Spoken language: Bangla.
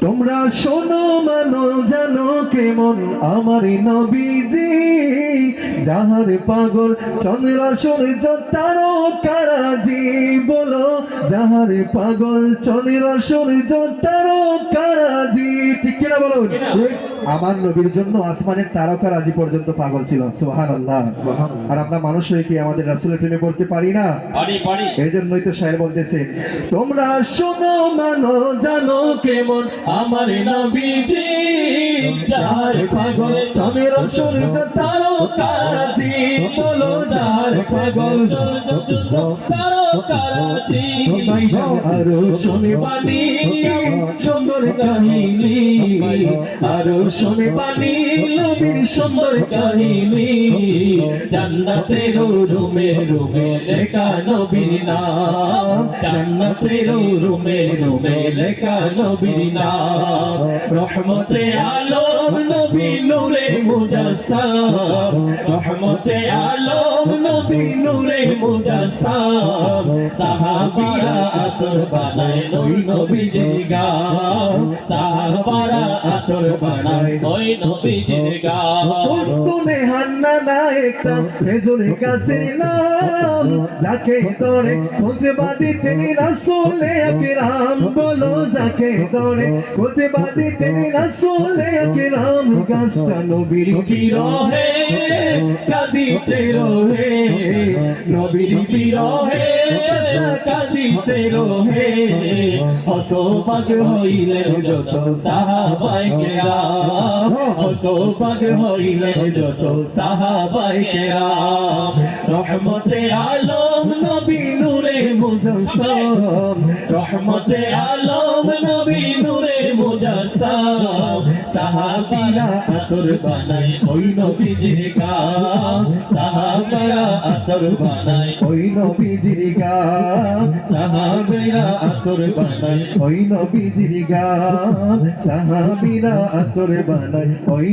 তোমরা শোনো মানো জানো কেমন আমার নবীজি, যাহার পাগল চন্দ্র সূর্য তারকারাজি। বলো যাহার পাগল চন্দ্র সূর্য তারকারাজি, ঠিক কিনা বলুন? আমার নবীর জন্য আসমানের তারকারাজি পর্যন্ত পাগল ছিল। সুবহানাল্লাহ। আর আমরা মানুষ হয়ে কি আমাদের রাসূলের প্রেমে পড়তে পারি না? এই জন্যই তো শায়ের বলতেছে, তোমরা শোনো মানো জানো কেমন আমার নবীজি, যাহার পাগল চন্দ্র সূর্য তারকারাজি। বলো যাহার পাগল তারকারাজি। আরো শোনে বাণী সুন্দর কাহিনী, আরো শোনে বাণী নবীর সুন্দর কাহিনী। জান্নাতের রুমে রুমে লেখা নবীর নাম, জান্নাতের রুমে রুমে লেখা নবীর নাম। রহমতে আলম নবী নূরে মুজাসসাম, রহমতে আলম নবী নূরে মুজাসসাম। সাহাবারা আতর বানায় ওই নবীজির গান, সাহাবারা আতর বানায় ওই নবীজির গান। উস্তুনে হান্নানা একটা খেজুরের গাছের নাম, যাকে ধরে খুতবা দিতেন রাসূলে আকরাম। বলো যাকে ধরে খুতবা দিতেন রাসূলে আকরাম। গাছটা নবীর বিরহে কাঁদিতে রহে, নবীর বিরহে কাঁদিতে রহে। হতবাক হইলেন যত সাহাবায়ে কেরাম, হতবাক হইলেন যত সাহাবায়ে কেরাম। রহমতে আলম নবী নূরে মুজাসসাম, রহমতে আলম নবী নূরে মুজাসসাম। সাহাবারা আতর বানায় ওই নবীজির গান, সাহাবারা আতর বানায় ওই নবীজির গান, সাহাবারা আতর বানায় ওই নবীজির গান, সাহাবীরা আতর বানায় ওই